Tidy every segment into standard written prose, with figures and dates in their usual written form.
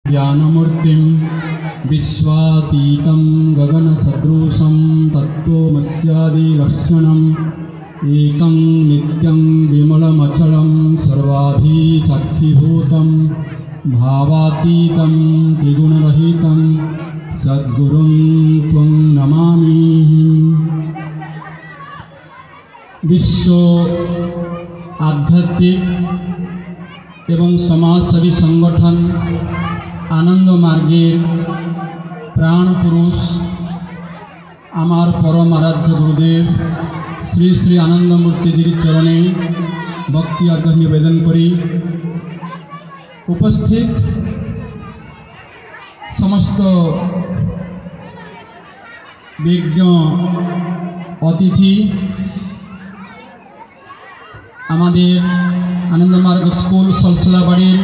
ज्ञानमूर्तिं विश्वातीतं गगनसदृशं तत्त्वमस्यादिलक्षणम् एकं नित्यं विमलमचलं सर्वाधिसाक्षिभूतं भावातीतं त्रिगुणरहितं सद्गुरुं त्वं नमामि। विश्व आध्यात्मिक एवं समाजसेवी संगठन आनंद मार्गेर प्राण पुरुष आमार परम आराध्य गुरुदेव श्री श्री आनंदमूर्तिजीर चरणे भक्ति आग्रह निवेदन करी उपस्थित समस्त विज्ञ अतिथि आमादेर आनंदमार्ग स्कूल सलसलाबाड़ीर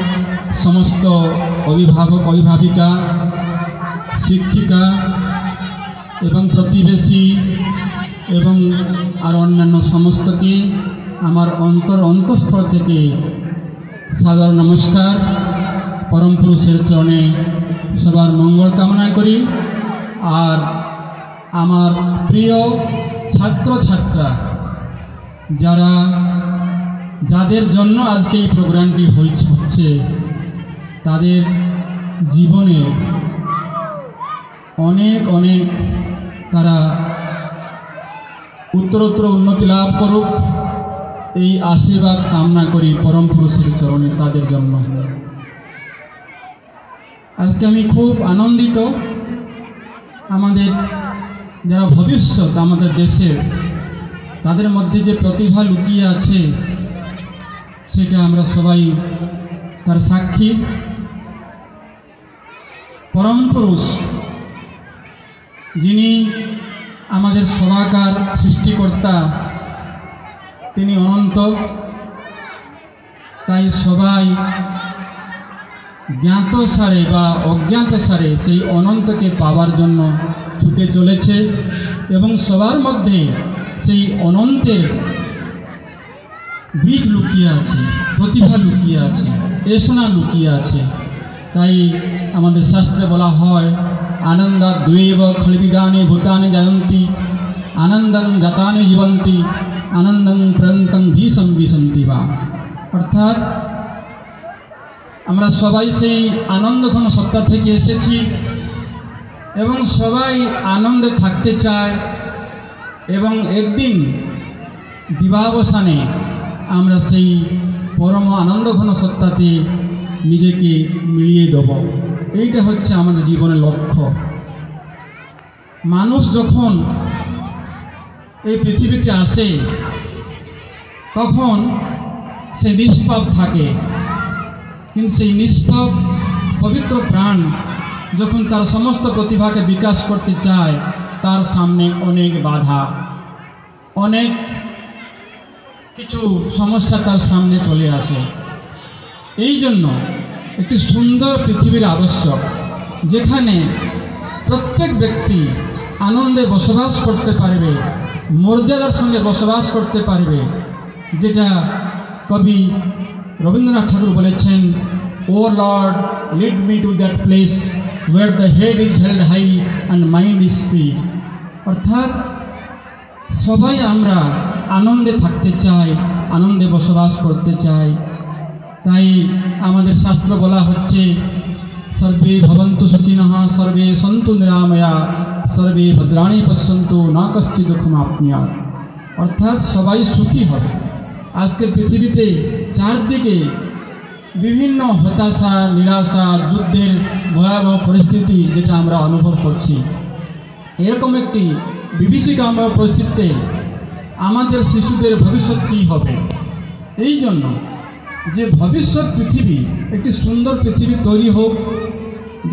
समस्त अभिभावक अभिभाविका शिक्षिका एवं प्रतिवेशी एवं और अन्यान्य समस्त के आमार अंतस्थल थेके सादर नमस्कार। परम पुरुषेर चरणे सबार मंगल कामना करी और आमार प्रिय छात्र छात्रा जारा যাদের জন্য আজকে এই প্রোগ্রামটি হচ্ছে তাদের জীবনে অনেক অনেক তারা উত্তরোত্তর উন্নতি লাভ করুক এই আশীর্বাদ কামনা করি পরম পুরুষের চরণে তাদের জন্য। আজকে আমি খুব আনন্দিত আমাদের যারা ভবিষ্যৎ আমাদের দেশের তাদের মধ্যে যে প্রতিভা লুকিয়ে আছে সেটা আমরা সবাই তার সাক্ষী। পরম পুরুষ যিনি আমাদের সবাকার সৃষ্টিকর্তা তিনি অনন্ত, তাই সবাই জ্ঞাত সারে বা অজ্ঞাত সারে সেই অনন্তকে পাওয়ার জন্য ছুটে চলেছে এবং সবার মধ্যে সেই অনন্তের বীজ লুকিয়ে আছে, প্রতিভা লুকিয়ে আছে, এসনা লুকিয়ে আছে। তাই আমাদের শাস্ত্রে বলা হয় আনন্দাদ্বৈব খলবিদানি ভূতানি জায়ন্তি আনন্দং জাতানি জীবন্তি আনন্দং প্রন্তং ভীষণ বিশন্তি বা। অর্থাৎ আমরা সবাই সেই আনন্দঘন সত্তা থেকে এসেছি এবং সবাই আনন্দে থাকতে চায় এবং একদিন দিবাবসানে আমরা সেই পরম আনন্দঘন সত্তাতে নিজেকে মিলিয়ে দেব। এইটা হচ্ছে আমাদের জীবনের লক্ষ্য। মানুষ যখন এই পৃথিবীতে আসে তখন সে নিষ্পাপ থাকে, কিন্তু সেই নিষ্পাপ পবিত্র প্রাণ যখন তার সমস্ত প্রতিভাকে বিকাশ করতে চায় তার সামনে অনেক বাধা, অনেক কিছু সমস্যা তার সামনে চলে আসে। এই জন্য একটি সুন্দর পৃথিবীর আবশ্যক, যেখানে প্রত্যেক ব্যক্তি আনন্দে বসবাস করতে পারবে, মর্যাদার সঙ্গে বসবাস করতে পারবে। যেটা কবি রবীন্দ্রনাথ ঠাকুর বলেছেন, O lord lead me to that place where the head is held high and mind is free. অর্থাৎ সবাই আমরা আনন্দে থাকতে চাই, আনন্দে বসবাস করতে চাই। তাই আমাদের শাস্ত্র বলা হচ্ছে সর্বে ভবন্তু সুখিনঃ সর্বে সন্তু নিরাময়া সর্বে ভদ্রাণি পশ্যন্তু না কশ্চিৎ দুঃখমাপ্নুয়াৎ। অর্থাৎ সবাই সুখী হবে। আজকের পৃথিবীতে চারদিকে বিভিন্ন হতাশা, নিরাশা, যুদ্ধের ভয়াবহ পরিস্থিতি যেটা আমরা অনুভব করছি, এরকম একটি বিভীষিকাময় পরিস্থিতিতে আমাদের শিশুদের ভবিষ্যৎ কী হবে? এই জন্য যে ভবিষ্যৎ পৃথিবী একটি সুন্দর পৃথিবী তৈরি হোক,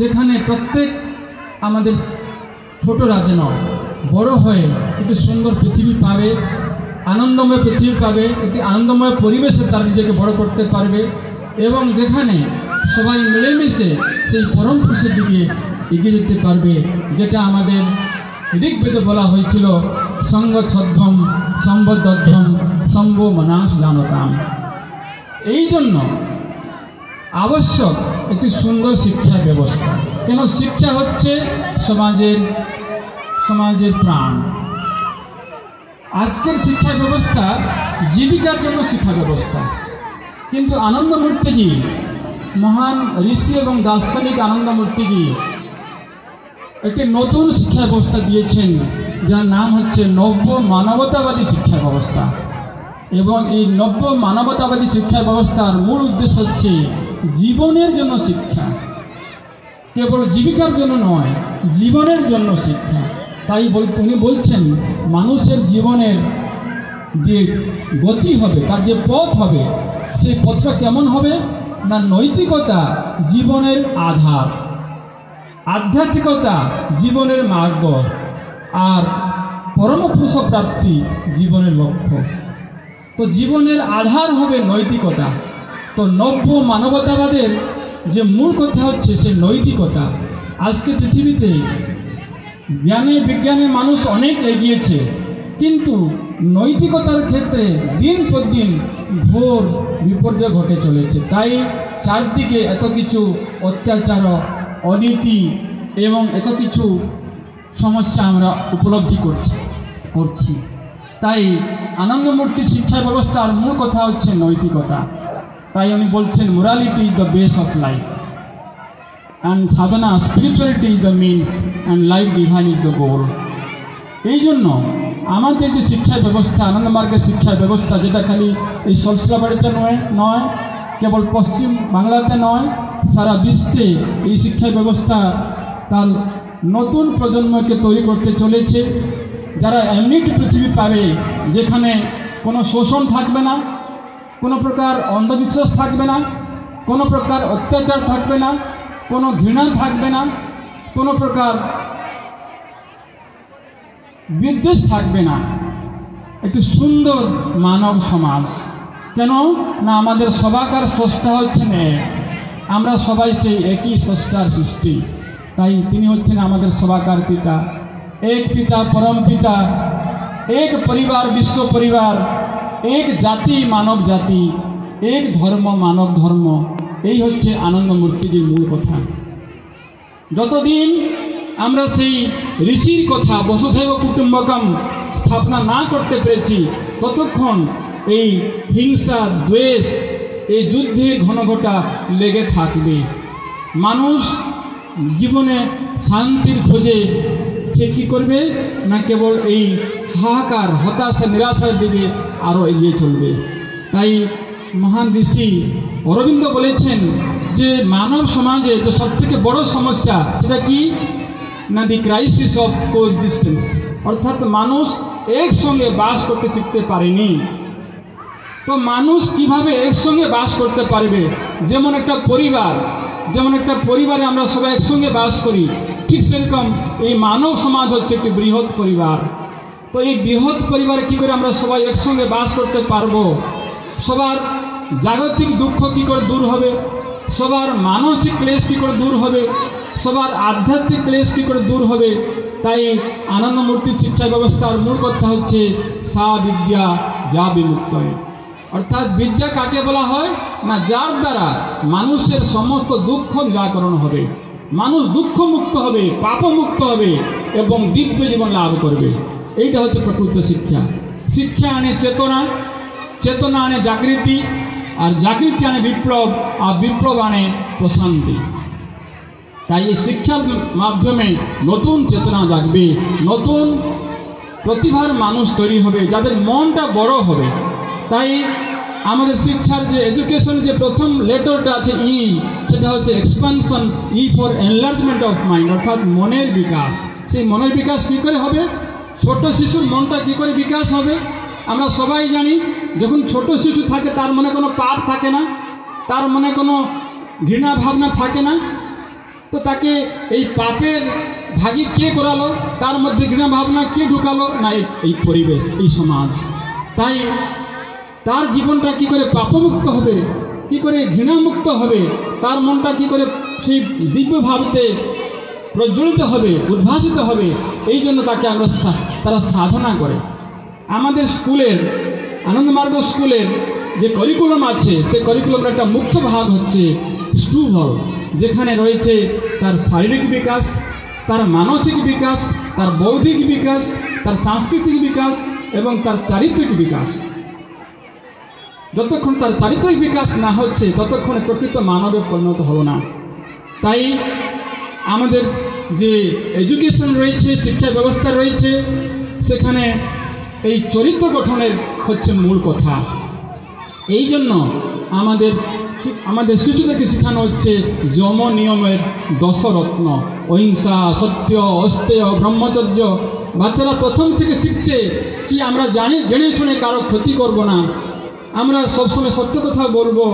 যেখানে প্রত্যেক আমাদের ছোটরা যেন বড় হয়ে একটি সুন্দর পৃথিবী পাবে, আনন্দময় পৃথিবী পাবে, একটি আনন্দময় পরিবেশে তার নিজেকে বড় করতে পারবে এবং যেখানে সবাই মিলেমিশে সেই পরম পুরুষের দিকে এগিয়ে যেতে পারবে। যেটা আমাদের ঋগ্বেদে বলা হয়েছিল সঙ্গচ্ছদ্ভম সম্বদ্ধম সম্ভো মনাস জানতাম। এই জন্য আবশ্যক একটি সুন্দর শিক্ষা ব্যবস্থা। কেন? শিক্ষা হচ্ছে সমাজের প্রাণ। আজকের শিক্ষা ব্যবস্থা জীবিকার জন্য শিক্ষা ব্যবস্থা, কিন্তু আনন্দমূর্তিজি, মহান ঋষি এবং দার্শনিক আনন্দমূর্তিজি একটি নতুন শিক্ষা ব্যবস্থা দিয়েছেন, যার নাম হচ্ছে নব্য মানবতাবাদী শিক্ষা ব্যবস্থা। এবং এই নব্য মানবতাবাদী শিক্ষা ব্যবস্থার মূল উদ্দেশ্য হচ্ছে জীবনের জন্য শিক্ষা, কেবল জীবিকার জন্য নয়, জীবনের জন্য শিক্ষা। তাই উনি বলছেন মানুষের জীবনের যে গতি হবে, তার যে পথ হবে, সেই পথটা কেমন হবে না নৈতিকতা জীবনের আধার, আধ্যাত্মিকতা জীবনের মার্গ, আর পরমপুরুষ প্রাপ্তি জীবনের লক্ষ্য। তো জীবনের আধার হবে নৈতিকতা। তো নব্য মানবতাবাদের যে মূল কথা হচ্ছে সে নৈতিকতা। আজকে পৃথিবীতে জ্ঞানে বিজ্ঞানে মানুষ অনেক এগিয়েছে, কিন্তু নৈতিকতার ক্ষেত্রে দিন পর দিন ঘোর বিপর্যয় ঘটে চলেছে। তাই চারদিকে এত কিছু অত্যাচার, অনীতি এবং এত কিছু সমস্যা আমরা উপলব্ধি করছি। তাই আনন্দমূর্তি শিক্ষা ব্যবস্থার মূল কথা হচ্ছে নৈতিকতা। তাই উনি বলছেন morality is the base of life, and Sadhana spirituality is the means, and life divine is the গোল। এই জন্য আমাদের যে শিক্ষা ব্যবস্থা, আনন্দমার্গের শিক্ষা ব্যবস্থা, যেটা খালি এই সলসলাবাড়িতে নয়, কেবল পশ্চিম বাংলাতে নয়, সারা বিশ্বে এই শিক্ষা ব্যবস্থা তার নতুন প্রজন্মকে তৈরি করতে চলেছে, যারা এমনি একটি পৃথিবী পাবে যেখানে কোনো শোষণ থাকবে না, কোনো প্রকার অন্ধবিশ্বাস থাকবে না, কোনো প্রকার অত্যাচার থাকবে না, কোনো ঘৃণা থাকবে না, কোনো প্রকার বিদ্বেষ থাকবে না। একটি সুন্দর মানব সমাজ। কেন না আমাদের সবাকার স্রষ্টা হচ্ছেন এক, আমরা সবাই সেই একই স্রষ্টার সৃষ্টি। তাই তিনি হচ্ছেন আমাদের সবাকার পিতা, এক পিতা পরম পিতা, এক পরিবার বিশ্ব পরিবার, এক জাতি মানব জাতি, এক ধর্ম মানব ধর্ম। এই হচ্ছে আনন্দমূর্তিজির মূল কথা। যতদিন আমরা সেই ঋষির কথা বসুধৈব কুটুম্বকম স্থাপনা না করতে পেরেছি, ততক্ষণ এই হিংসা, দ্বেষ, এই যুদ্ধের ঘনঘটা লেগে থাকবে। মানুষ জীবনে শান্তির খোঁজে সে কী করবে না কেবল এই হাহাকার, হতাশা, নিরাশার দিকে আরও এগিয়ে চলবে। তাই মহান ঋষি অরবিন্দ বলেছেন যে মানব সমাজে যে সবথেকে বড় সমস্যা সেটা কি না দি ক্রাইসিস অফ কোএক্সিস্টেন্স, অর্থাৎ মানুষ একসঙ্গে বাস করতে শিখতে পারেনি। তো মানুষ কিভাবে একসঙ্গে বাস করতে পারবে? যেমন একটা পরিবারে আমরা সবাই একসঙ্গে বাস করি, ঠিক সেরকম এই মানব সমাজ হচ্ছে একটি বৃহৎ পরিবার। তো এই বৃহৎ পরিবারে কী করে আমরা সবাই একসঙ্গে বাস করতে পারবো? সবার জাগতিক দুঃখ কী করে দূর হবে, সবার মানসিক ক্লেশ কী করে দূর হবে, সবার আধ্যাত্মিক ক্লেশ কী করে দূর হবে? তাই আনন্দমূর্তির শিক্ষা ব্যবস্থার মূল কথা হচ্ছে সা বিদ্যা যা বিমুক্ত। অর্থাৎ বিদ্যা কাকে বলা হয় না যার দ্বারা মানুষের সমস্ত দুঃখ নিরাকরণ হবে, মানুষ দুঃখমুক্ত হবে, পাপমুক্ত হবে এবং দিব্য জীবন লাভ করবে। এইটা হচ্ছে প্রকৃত শিক্ষা। শিক্ষা আনে চেতনা, চেতনা আনে জাগৃতি, আর জাগৃতি আনে বিপ্লব, আর বিপ্লব আনে প্রশান্তি। তাই এই শিক্ষার মাধ্যমে নতুন চেতনা জাগবে, নতুন প্রতিভার মানুষ তৈরি হবে, যাদের মনটা বড় হবে। তাই আমাদের শিক্ষার যে এডুকেশন যে প্রথম লেটারটা আছে ই, সেটা হচ্ছে expansion, E for enlargement of mind, অর্থাৎ মনের বিকাশ। সেই মনের বিকাশ কী করে হবে? ছোট শিশুর মনটা কী করে বিকাশ হবে? আমরা সবাই জানি যখন ছোট শিশু থাকে তার মনে কোনো পাপ থাকে না, তার মনে কোনো ঘৃণা ভাবনা থাকে না। তো তাকে এই পাপের ভাগী কে করালো? তার মধ্যে ঘৃণা ভাবনা কে ঢুকালো? না এই পরিবেশ, এই সমাজ। তাই তার জীবনটা কি করে পাপমুক্ত হবে, কি করে ঘৃণামুক্ত হবে, তার মনটা কি করে সেই দিব্য ভাবতে প্রজ্বলিত হবে, উদ্ভাসিত হবে, এই জন্য তারা সাধনা করে। আমাদের স্কুলের আনন্দমার্গ স্কুলের যে কারিকুলাম আছে, সেই কারিকুলামের একটা মুখ্য ভাগ হচ্ছে স্টুহল, যেখানে রয়েছে তার শারীরিক বিকাশ, তার মানসিক বিকাশ, তার বৌদ্ধিক বিকাশ, তার সাংস্কৃতিক বিকাশ এবং তার চারিত্রিক বিকাশ। যতক্ষণ তার চারিত্রিক বিকাশ না হচ্ছে ততক্ষণে প্রকৃত মানবে পরিণত হলো না। তাই আমাদের যে এডুকেশন রয়েছে, শিক্ষা ব্যবস্থা রয়েছে, সেখানে এই চরিত্র গঠনের হচ্ছে মূল কথা। এই জন্য আমাদের শিশুদেরকে শেখানো হচ্ছে যম নিয়মের দশরত্ন, অহিংসা, সত্য, অস্তেয়, ব্রহ্মচর্য। বাচ্চারা প্রথম থেকে শিখছে কি আমরা জেনে শুনে কারো ক্ষতি করব না, আমরা সবসময় সত্য কথা বলবো,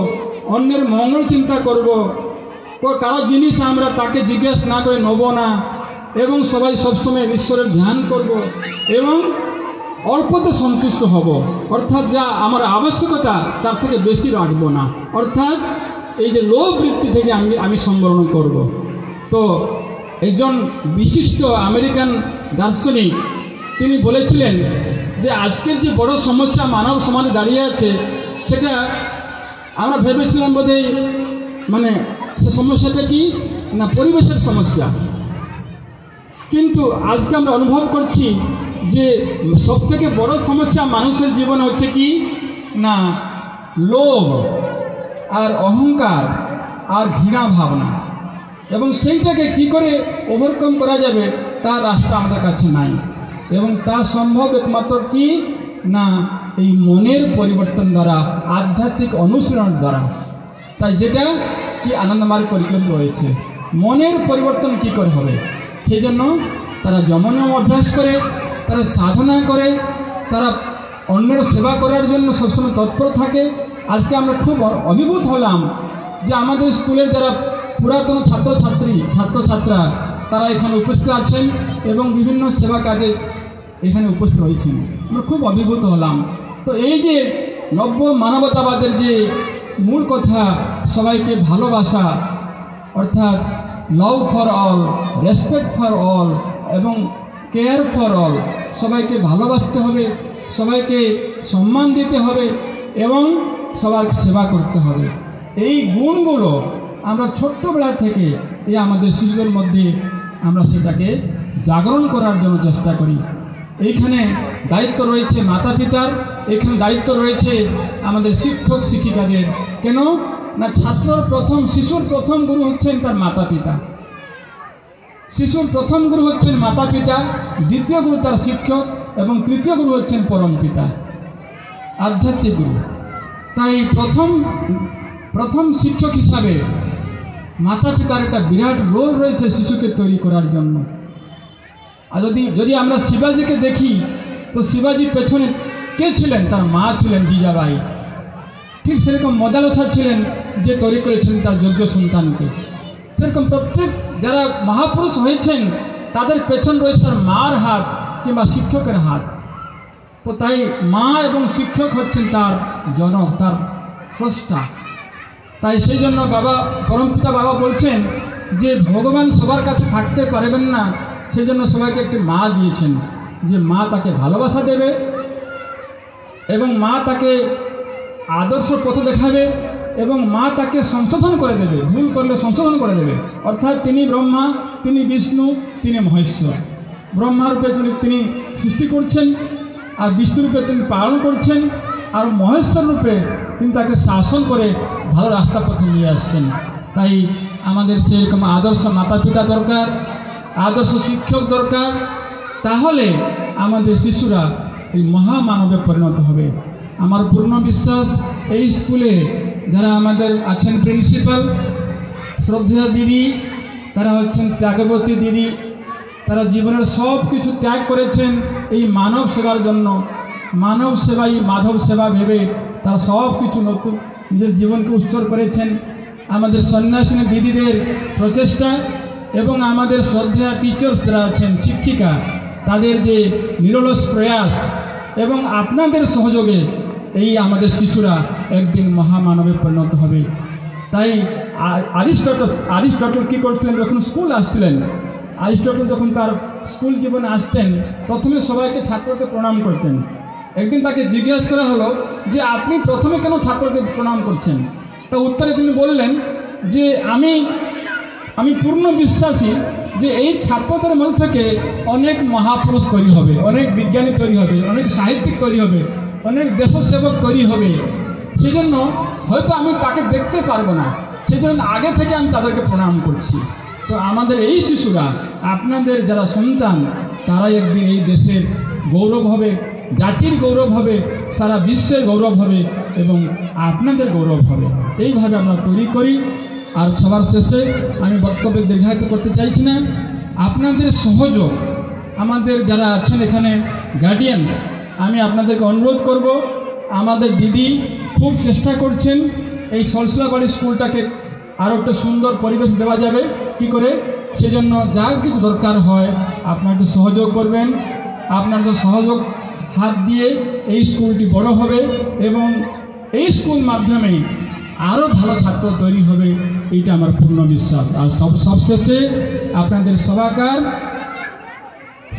অন্যের মঙ্গল চিন্তা করব, কারো জিনিস আমরা তাকে জিজ্ঞাসা না করে নেব না, এবং সবাই সবসময় ঈশ্বরের ধ্যান করব এবং অল্পতে সন্তুষ্ট হব, অর্থাৎ যা আমার আবশ্যকতা তার থেকে বেশি রাখবো না, অর্থাৎ এই যে লোভ বৃত্তি থেকে আমি সম্বরণ করব। তো একজন বিশিষ্ট আমেরিকান দার্শনিক তিনি বলেছিলেন যে আজকের যে বড় সমস্যা মানব সমাজে দাঁড়িয়ে আছে, সেটা আমরা ভেবেছিলাম বোধহয় মানে সে সমস্যাটা কি না পরিবেশের সমস্যা, কিন্তু আজকে আমরা অনুভব করছি যে সবথেকে বড় সমস্যা মানুষের জীবনে হচ্ছে কি না লোভ আর অহংকার আর ঘৃণা ভাবনা, এবং সেইটাকে কি করে ওভারকাম করা যাবে তার রাস্তা আমাদের কাছে নাই, এবং তা সম্ভব একমাত্র কি না এই মনের পরিবর্তন দ্বারা, আধ্যাত্মিক অনুশীলনের দ্বারা। তাই যেটা কি আনন্দমার্গ কারিকুলাম রয়েছে, মনের পরিবর্তন কি করে হবে, সেই জন্য তারা যমনিয়ম অভ্যাস করে, তারা সাধনা করে, তারা অন্যের সেবা করার জন্য সবসময় তৎপর থাকে। আজকে আমরা খুব অভিভূত হলাম যে আমাদের স্কুলের যারা পুরাতন ছাত্রছাত্রা তারা এখানে উপস্থিত আছেন এবং বিভিন্ন সেবা কাজে এখানে উপস্থিত হয়েছেন, আমরা খুব অভিভূত হলাম। তো এই যে নব্য মানবতাবাদের যে মূল কথা, সবাইকে ভালোবাসা, অর্থাৎ love for all, respect for all এবং কেয়ার ফর অল, সবাইকে ভালোবাসতে হবে, সবাইকে সম্মান দিতে হবে এবং সবার সেবা করতে হবে। এই গুণগুলো আমরা ছোট্টবেলা থেকে এই আমাদের শিশুদের মধ্যে আমরা সেটাকে জাগরণ করার জন্য চেষ্টা করি। এইখানে দায়িত্ব রয়েছে মাতা পিতার, এখানে দায়িত্ব রয়েছে আমাদের শিক্ষক শিক্ষিকাদের। কেন না শিশুর প্রথম গুরু হচ্ছেন তার মাতা পিতা, শিশুর প্রথম গুরু হচ্ছেন মাতা পিতা, দ্বিতীয় গুরু তার শিক্ষক এবং তৃতীয় গুরু হচ্ছেন পরম পিতা, আধ্যাত্মিক গুরু। তাই প্রথম শিক্ষক হিসাবে মাতা পিতার একটা বিরাট রোল রয়েছে শিশুকে তৈরি করার জন্য। আর যদি আমরা শিবাজিকে দেখি, তো শিবাজির পেছনে কে ছিলেন? তার মা ছিলেন জিজাবাই। ঠিক সেরকম মদালসা ছিলেন যে তৈরি করেছিলেন তার যোগ্য সন্তানকে। সেরকম প্রত্যেক যারা মহাপুরুষ হয়েছেন তাদের পেছন রয়েছে তার মার হাত কিংবা শিক্ষকের হাত। তো তাই মা এবং শিক্ষক হচ্ছেন তার জনক, তার স্রষ্টা। তাই সেই জন্য পরমপিতা বাবা বলছেন যে ভগবান সবার কাছে থাকতে পারবেন না, সেই জন্য সবাইকে একটি মা দিয়েছেন, যে মা তাকে ভালোবাসা দেবে এবং মা তাকে আদর্শ পথ দেখাবে এবং মা তাকে সংশোধন করে দেবে, ভুল করলে সংশোধন করে দেবে। অর্থাৎ তিনি ব্রহ্মা, তিনি বিষ্ণু, তিনি মহেশ্বর। ব্রহ্মারূপে তিনি সৃষ্টি করছেন, আর বিষ্ণুরূপে তিনি পালন করছেন, আর মহেশ্বর রূপে তিনি তাকে শাসন করে ভালো রাস্তা পথে নিয়ে আসছেন। তাই আমাদের সেরকম আদর্শ মাতা পিতা দরকার, আদর্শ শিক্ষক দরকার, তাহলে আমাদের শিশুরা এই মহামানবে পরিণত হবে। আমার পূর্ণ বিশ্বাস এই স্কুলে যারা আমাদের আছেন প্রিন্সিপাল শ্রদ্ধা দিদি, তারা হচ্ছেন ত্যাগবতী দিদি, তারা জীবনের সব কিছু ত্যাগ করেছেন এই মানব সেবার জন্য। মানব সেবাই মাধব সেবা ভেবে তারা সব কিছু নতুন নিজের জীবনকে উৎসর্গ করেছেন। আমাদের সন্ন্যাসিনী দিদিদের প্রচেষ্টা এবং আমাদের শ্রদ্ধা টিচার্স যারা আছেন, শিক্ষিকা, তাদের যে নিরলস প্রয়াস এবং আপনাদের সহযোগে এই আমাদের শিশুরা একদিন মহামানবে পরিণত হবে। তাই আরিস্টটল কী করছিলেন? যখন স্কুল আসছিলেন, আরিস্টটল যখন তার স্কুল জীবনে আসতেন, প্রথমে সবাইকে ছাত্রকে প্রণাম করতেন। একদিন তাকে জিজ্ঞাসা করা হলো যে আপনি প্রথমে কেন ছাত্রকে প্রণাম করছেন? তা উত্তরে তিনি বললেন যে আমি পূর্ণ বিশ্বাসী যে এই ছাত্রদের মধ্যে থেকে অনেক মহাপুরুষ তৈরি হবে, অনেক বিজ্ঞানী তৈরি হবে, অনেক সাহিত্যিক তৈরি হবে, অনেক দেশসেবক তৈরি হবে। সেজন্য হয়তো আমি তাকে দেখতে পারবো না, সেজন্য আগে থেকে আমি তাদেরকে প্রণাম করছি। তো আমাদের এই শিশুরা, আপনাদের যারা সন্তান, তারা একদিন এই দেশের গৌরব হবে, জাতির গৌরব হবে, সারা বিশ্বের গৌরব হবে এবং আপনাদের গৌরব হবে। এইভাবে আমরা তৈরি করি। আর সবার শেষে আমি বক্তব্য দীর্ঘায়িত করতে চাইছি না, আপনাদের সহযোগ, আমাদের যারা আছেন এখানে গার্ডিয়ানস, আমি আপনাদেরকে অনুরোধ করব, আমাদের দিদি খুব চেষ্টা করছেন এই সলসলাবাড়ি স্কুলটাকে আরও একটা সুন্দর পরিবেশ দেওয়া যাবে কি করে, সেজন্য যা কিছু দরকার হয় আপনারা একটু সহযোগ করবেন। আপনাদের সহযোগ হাত দিয়ে এই স্কুলটি বড় হবে এবং এই স্কুল মাধ্যমে আরও ভালো ছাত্র তৈরি হবে, এইটা আমার পূর্ণ বিশ্বাস। আর সবশেষে আপনাদের সবাইকার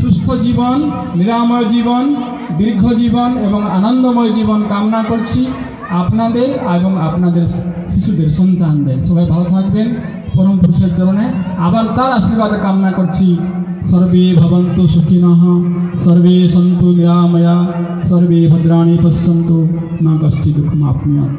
সুস্থ জীবন, নিরাময় জীবন, দীর্ঘ জীবন এবং আনন্দময় জীবন কামনা করছি আপনাদের এবং আপনাদের শিশুদের, সন্তানদের। সবাই ভালো থাকবেন পরম পুরুষের চরণে আবার তার আশীর্বাদ কামনা করছি। সর্বে ভবন্তু সুখিনঃ, সর্বে সন্তু নিরাময়া, সর্বে ভদ্রাণি পশ্যন্তু, না কষ্টি দুঃখমাপ্নুয়াৎ।